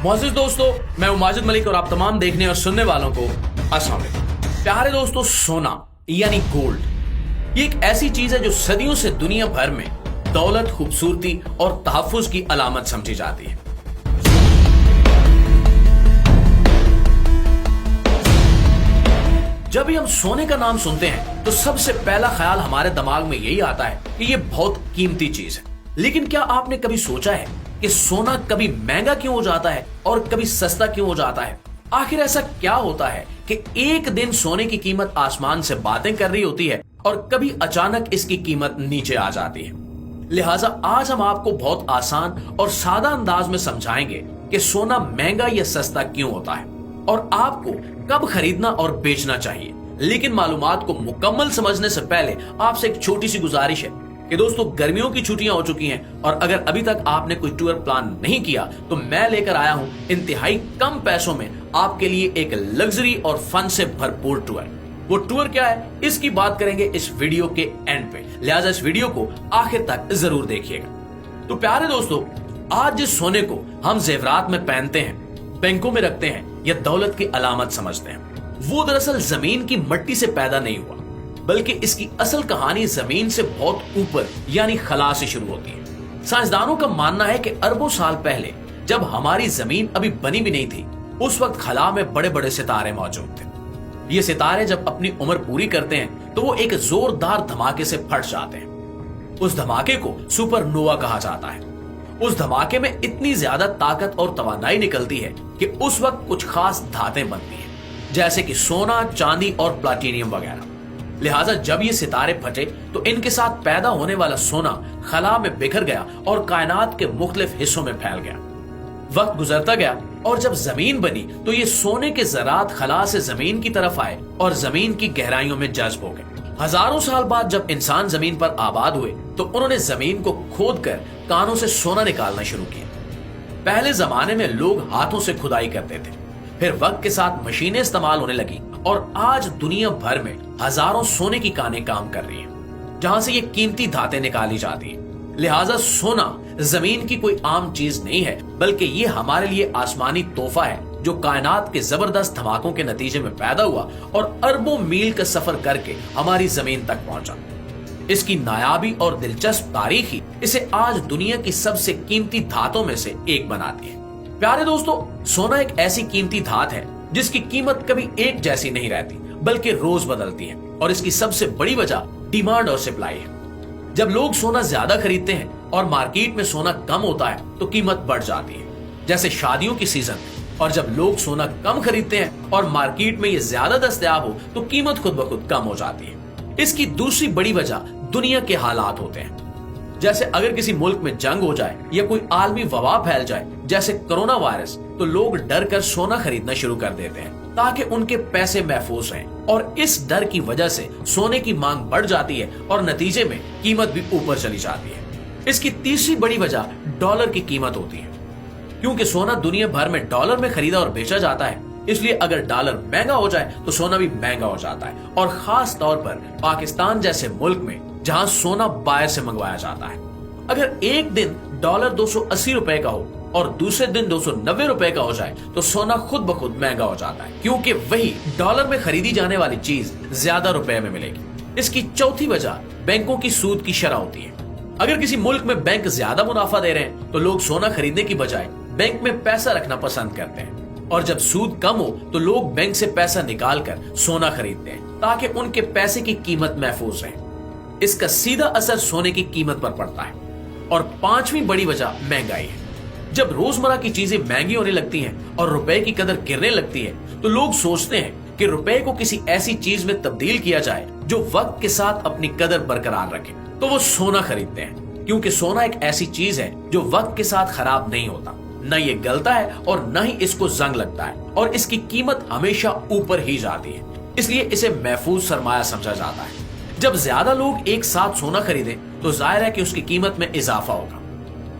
मोअज़्ज़िज़ दोस्तों, मैं हूं माजिद मलिक और आप तमाम देखने और सुनने वालों को अस्सलाम वालेकुम। प्यारे दोस्तों, सोना यानी गोल्ड ये एक ऐसी चीज है जो सदियों से दुनिया भर में दौलत, खूबसूरती और तहफ्फुज की अलामत समझी जाती है। जब भी हम सोने का नाम सुनते हैं तो सबसे पहला ख्याल हमारे दिमाग में यही आता है कि ये बहुत कीमती चीज है। लेकिन क्या आपने कभी सोचा है कि सोना कभी महंगा क्यों हो जाता है और कभी सस्ता क्यों हो जाता है? आखिर ऐसा क्या होता है कि एक दिन सोने की कीमत आसमान से बातें कर रही होती है और कभी अचानक इसकी कीमत नीचे आ जाती है। लिहाजा आज हम आपको बहुत आसान और सादा अंदाज में समझाएंगे कि सोना महंगा या सस्ता क्यों होता है और आपको कब खरीदना और बेचना चाहिए। लेकिन मालूमात को मुकम्मल समझने से पहले आपसे एक छोटी सी गुजारिश है कि दोस्तों, गर्मियों की छुट्टियां हो चुकी हैं और अगर अभी तक आपने कोई टूर प्लान नहीं किया तो मैं लेकर आया हूं इंतहाई कम पैसों में आपके लिए एक लग्जरी और फन से भरपूर टूर। वो टूर क्या है, इसकी बात करेंगे इस वीडियो के एंड पे, लिहाजा इस वीडियो को आखिर तक जरूर देखिएगा। तो प्यारे दोस्तों, आज जिस सोने को हम जेवरात में पहनते हैं, बैंकों में रखते हैं या दौलत की अलामत समझते हैं, वो दरअसल जमीन की मट्टी से पैदा नहीं हुआ, बल्कि इसकी असल कहानी जमीन से बहुत ऊपर यानी खला से शुरू होती है। साइंसदानों का मानना है कि अरबों साल पहले जब हमारी जमीन अभी बनी भी नहीं थी, उस वक्त खला में बड़े बड़े सितारे मौजूद थे। ये सितारे जब अपनी उम्र पूरी करते हैं तो वो एक जोरदार धमाके से फट जाते हैं। उस धमाके को सुपरनोवा कहा जाता है। उस धमाके में इतनी ज्यादा ताकत और तवानाई निकलती है कि उस वक्त कुछ खास धातें बनती हैं, जैसे कि सोना, चांदी और प्लाटिनियम वगैरह। लिहाजा जब ये सितारे फटे तो इनके साथ पैदा होने वाला सोना खला में बिखर गया और कायनात के मुख्तलिफ हिस्सों में फैल गया। वक्त गुजरता गया और जब जमीन बनी तो ये सोने के ज़रात खला से जमीन की तरफ आए और जमीन की गहराइयों में जज्ब हो गए। हजारों साल बाद जब इंसान जमीन पर आबाद हुए तो उन्होंने जमीन को खोदकर कानों से सोना निकालना शुरू किया। पहले जमाने में लोग हाथों से खुदाई करते थे, फिर वक्त के साथ मशीनें इस्तेमाल होने लगी और आज दुनिया भर में हजारों सोने की कानें काम कर रही हैं, जहां से ये कीमती धातें निकाली जाती हैं। लिहाजा सोना जमीन की कोई आम चीज नहीं है, बल्कि ये हमारे लिए आसमानी तोहफा है जो कायनात के जबरदस्त धमाकों के नतीजे में पैदा हुआ और अरबों मील का सफर करके हमारी जमीन तक पहुंचा। इसकी नायाबी और दिलचस्प तारीख ही इसे आज दुनिया की सबसे कीमती धातों में से एक बनाती है। प्यारे दोस्तों, सोना एक ऐसी कीमती धात है जिसकी कीमत कभी एक जैसी नहीं रहती, बल्कि रोज बदलती है और इसकी सबसे बड़ी वजह डिमांड और सप्लाई है। जब लोग सोना ज्यादा खरीदते हैं और मार्केट में सोना कम होता है तो कीमत बढ़ जाती है, जैसे शादियों की सीजन में। और जब लोग सोना कम खरीदते हैं और मार्केट में ये ज्यादा दस्तयाब हो तो कीमत खुद ब खुद कम हो जाती है। इसकी दूसरी बड़ी वजह दुनिया के हालात होते हैं। जैसे अगर किसी मुल्क में जंग हो जाए या कोई आलमी वबा फैल जाए जैसे कोरोना वायरस, तो लोग डर कर सोना खरीदना शुरू कर देते हैं ताकि उनके पैसे महफूज रहें। और इस डर की वजह से सोने की मांग बढ़ जाती है और नतीजे में कीमत भी ऊपर चली जाती है। इसकी तीसरी बड़ी वजह डॉलर की कीमत होती है। क्योंकि सोना दुनिया भर में डॉलर में खरीदा और बेचा जाता है, इसलिए अगर डॉलर महंगा हो जाए तो सोना भी महंगा हो जाता है। और खास तौर पर पाकिस्तान जैसे मुल्क में जहां सोना बाहर से मंगवाया जाता है, अगर एक दिन डॉलर 280 रुपए का हो और दूसरे दिन 290 रुपए का हो जाए तो सोना खुद ब खुद महंगा हो जाता है, क्योंकि वही डॉलर में खरीदी जाने वाली चीज ज्यादा रुपए में मिलेगी। इसकी चौथी वजह बैंकों की सूद की शरह होती है। अगर किसी मुल्क में बैंक ज्यादा मुनाफा दे रहे हैं तो लोग सोना खरीदने की बजाय बैंक में पैसा रखना पसंद करते हैं, और जब सूद कम हो तो लोग बैंक से पैसा निकाल कर सोना खरीदते हैं ताकि उनके पैसे की कीमत महफूज रहे। इसका सीधा असर सोने की कीमत पर पड़ता है। और पांचवी बड़ी वजह महंगाई है। जब रोजमर्रा की चीजें महंगी होने लगती हैं और रुपए की कदर गिरने लगती है तो लोग सोचते हैं कि रुपए को किसी ऐसी चीज में तब्दील किया जाए जो वक्त के साथ अपनी कदर बरकरार रखे, तो वो सोना खरीदते हैं। क्योंकि सोना एक ऐसी चीज है जो वक्त के साथ खराब नहीं होता, न ये गलता है और न ही इसको जंग लगता है, और इसकी कीमत हमेशा ऊपर ही जाती है। इसलिए इसे महफूज सरमाया समझा जाता है। जब ज्यादा लोग एक साथ सोना खरीदें तो जाहिर है कि उसकी कीमत में इजाफा होगा।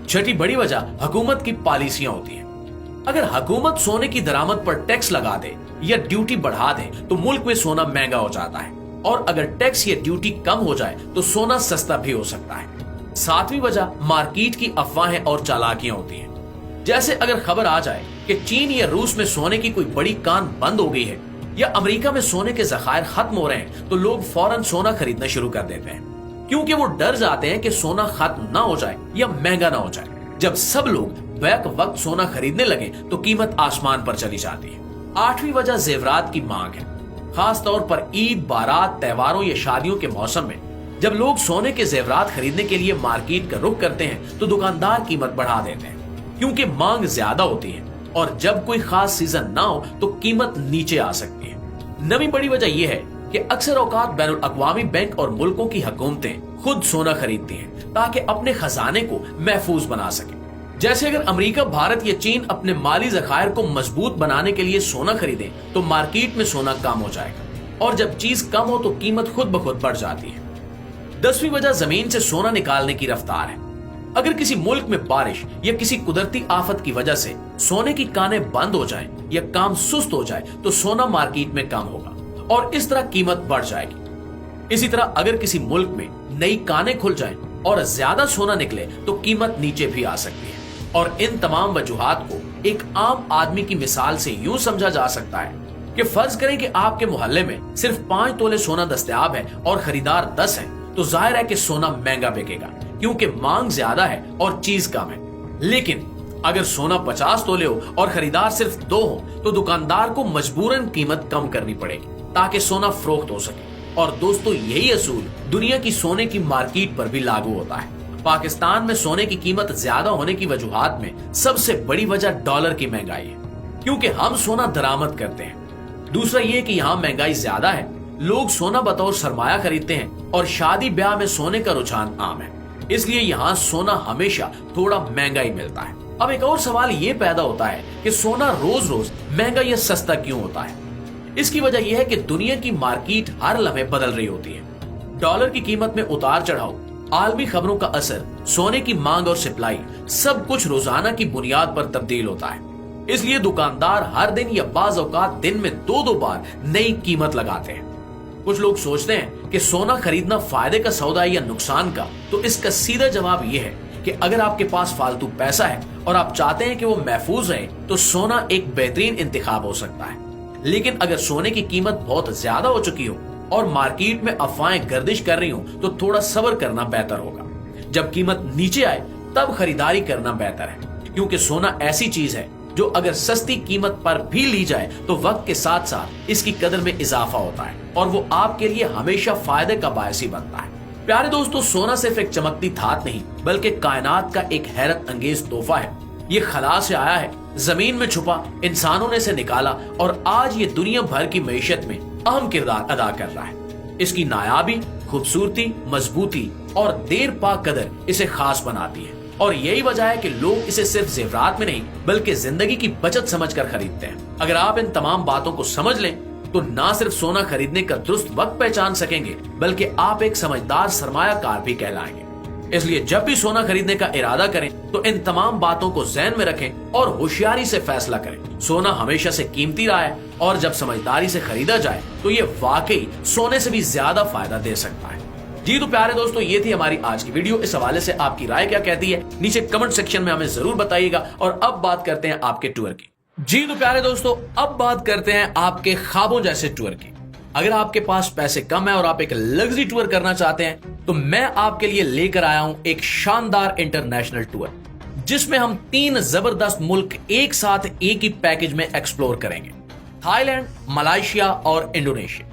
छठी बड़ी वजह हुकूमत की पॉलिसियां होती हैं। अगर हुकूमत सोने की दरामद पर टैक्स लगा दे या ड्यूटी बढ़ा दे तो मुल्क में सोना महंगा हो जाता है, और अगर टैक्स या ड्यूटी कम हो जाए तो सोना सस्ता भी हो सकता है। सातवीं वजह मार्केट की अफवाहें और चालाकियां होती हैं। जैसे अगर खबर आ जाए कि चीन या रूस में सोने की कोई बड़ी कान बंद हो गई है या अमेरिका में सोने के जखायर खत्म हो रहे हैं, तो लोग फौरन सोना खरीदना शुरू कर देते हैं, क्योंकि वो डर जाते हैं कि सोना खत्म ना हो जाए या महंगा ना हो जाए। जब सब लोग बैक वक्त सोना खरीदने लगे तो कीमत आसमान पर चली जाती है। 8वीं वजह जेवरात की मांग है। खास तौर पर ईद, बारात, त्योहारों या शादियों के मौसम में जब लोग सोने के जेवरात खरीदने के लिए मार्केट का रुख करते हैं तो दुकानदार कीमत बढ़ा देते हैं, क्योंकि मांग ज्यादा होती है और जब कोई खास सीजन ना हो तो कीमत नीचे आ सकती है। नवी बड़ी वजह यह है कि अक्सर औकात बैनुल अक़वामी बैंक और मुल्कों की हुकूमतें खुद सोना खरीदती हैं ताकि अपने खजाने को महफूज बना सके। जैसे अगर अमेरिका, भारत या चीन अपने माली जखायर को मजबूत बनाने के लिए सोना खरीदे तो मार्केट में सोना कम हो जाएगा, और जब चीज कम हो तो कीमत खुद ब खुद बढ़ जाती है। 10वीं वजह जमीन से सोना निकालने की रफ्तार है। अगर किसी मुल्क में बारिश या किसी कुदरती आफत की वजह से सोने की कानें बंद हो जाएं या काम सुस्त हो जाए तो सोना मार्केट में कम होगा और इस तरह कीमत बढ़ जाएगी। इसी तरह अगर किसी मुल्क में नई कानें खुल जाएं और ज्यादा सोना निकले तो कीमत नीचे भी आ सकती है। और इन तमाम वजूहात को एक आम आदमी की मिसाल से यूं समझा जा सकता है कि फर्ज करें कि आपके मोहल्ले में सिर्फ 5 तोले सोना दस्तयाब है और खरीदार 10 हैं, तो जाहिर है कि सोना महंगा बिकेगा क्योंकि मांग ज्यादा है और चीज कम है। लेकिन अगर सोना 50 तोले हो और खरीदार सिर्फ 2 हो तो दुकानदार को मजबूरन कीमत कम करनी पड़ेगी ताकि सोना फरोख्त हो सके। और दोस्तों, यही असूल दुनिया की सोने की मार्केट पर भी लागू होता है। पाकिस्तान में सोने की कीमत ज्यादा होने की वजूहात में सबसे बड़ी वजह डॉलर की महंगाई है, क्योंकि हम सोना दरामद करते हैं। दूसरा ये कि यहाँ महंगाई ज्यादा है, लोग सोना बतौर सरमाया खरीदते हैं और शादी ब्याह में सोने का रुझान आम है, इसलिए यहाँ सोना हमेशा थोड़ा महंगा ही मिलता है। अब एक और सवाल ये पैदा होता है कि सोना रोज रोज महंगा या सस्ता क्यों होता है? इसकी वजह यह है कि दुनिया की मार्केट हर लम्हे बदल रही होती है। डॉलर की कीमत में उतार चढ़ाव, आलमी खबरों का असर, सोने की मांग और सप्लाई, सब कुछ रोजाना की बुनियाद पर तब्दील होता है। इसलिए दुकानदार हर दिन या बाज औकात दिन में 2-2 बार नई कीमत लगाते हैं। कुछ लोग सोचते हैं कि सोना खरीदना फायदे का सौदा है या नुकसान का, तो इसका सीधा जवाब यह है कि अगर आपके पास फालतू पैसा है और आप चाहते हैं कि वो महफूज रहे तो सोना एक बेहतरीन इंतखाब हो सकता है। लेकिन अगर सोने की कीमत बहुत ज्यादा हो चुकी हो और मार्केट में अफवाहें गर्दिश कर रही हो तो थोड़ा सब्र करना बेहतर होगा। जब कीमत नीचे आए तब खरीदारी करना बेहतर है, क्योंकि सोना ऐसी चीज है जो अगर सस्ती कीमत पर भी ली जाए तो वक्त के साथ साथ इसकी कदर में इजाफा होता है और वो आपके लिए हमेशा फायदे का बायस ही बनता है। प्यारे दोस्तों, सोना सिर्फ एक चमकती धात नहीं बल्कि कायनात का एक हैरत अंगेज तोहफा है। ये खला से आया है, जमीन में छुपा, इंसानों ने इसे निकाला और आज ये दुनिया भर की मईशत में अहम किरदार अदा कर रहा है। इसकी नायाबी, खूबसूरती, मजबूती और देर पा कदर इसे खास बनाती है और यही वजह है कि लोग इसे सिर्फ जेवरात में नहीं बल्कि जिंदगी की बचत समझकर खरीदते हैं। अगर आप इन तमाम बातों को समझ लें तो ना सिर्फ सोना खरीदने का दुरुस्त वक्त पहचान सकेंगे बल्कि आप एक समझदार सरमायाकार भी कहलाएंगे। इसलिए जब भी सोना खरीदने का इरादा करें तो इन तमाम बातों को ज़हन में रखें और होशियारी से फैसला करें। सोना हमेशा से कीमती रहा है और जब समझदारी से खरीदा जाए तो ये वाकई सोने से भी ज्यादा फायदा दे सकता है। जी तो प्यारे दोस्तों, ये थी हमारी आज की वीडियो। इस हवाले से आपकी राय क्या कहती है नीचे कमेंट सेक्शन में हमें जरूर बताइएगा। और अब बात करते हैं आपके टूर की। जी तो प्यारे दोस्तों, अब बात करते हैं आपके ख्वाबों जैसे टूर की। अगर आपके पास पैसे कम है और आप एक लग्जरी टूर करना चाहते हैं तो मैं आपके लिए लेकर आया हूं एक शानदार इंटरनेशनल टूर, जिसमें हम 3 जबरदस्त मुल्क एक साथ एक ही पैकेज में एक्सप्लोर करेंगे। थाईलैंड, मलेशिया और इंडोनेशिया।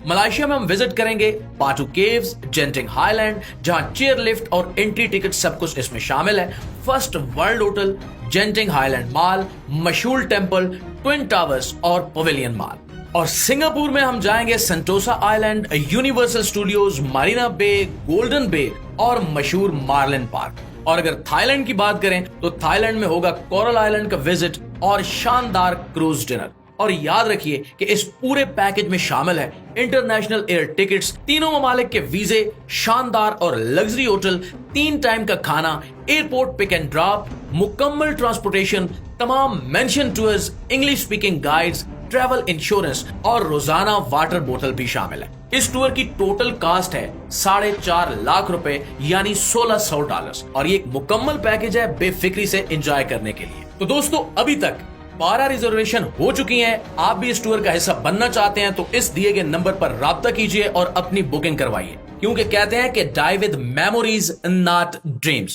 मलेशिया में हम विजिट करेंगे पाटू केव्स, जेंटिंग हाईलैंड, जहां चेयर लिफ्ट और एंट्री टिकट सब कुछ इसमें शामिल है। First world hotel, Genting Highland mall, मशहूर टेंपल, ट्विन टावर्स और पवेलियन मॉल। और सिंगापुर में हम जाएंगे Sentosa island, Universal Studios, Marina Bay, Golden Bay और मशहूर मार्लिन पार्क। और अगर थाईलैंड की बात करें तो थाईलैंड में होगा कोरल आइलैंड का विजिट और शानदार क्रूज डिनर। और याद रखिए कि इस पूरे पैकेज में शामिल है इंटरनेशनल एयर टिकट्स, तीनों ममालिक के वीजे, शानदार और लग्जरी होटल, 3 टाइम का खाना, एयरपोर्ट पिक एंड ड्रॉप, मुकम्मल ट्रांसपोर्टेशन, तमाम mention tours, English speaking guides, travel insurance और रोजाना वाटर बोतल भी शामिल है। इस टूर की टोटल कास्ट है 4.5 लाख रुपए यानी $1600 और ये एक मुकम्मल पैकेज है बेफिक्री से एंजॉय करने के लिए। تو دوستو ابھی تک 12 ریزرویشن ہو چکی ہیں. آپ بھی اس ٹور کا حصہ بننا چاہتے ہیں تو اس دیے گئے نمبر پر رابطہ کیجئے اور اپنی بکنگ کروائیے, کیونکہ کہتے ہیں کہ die with memories not dreams.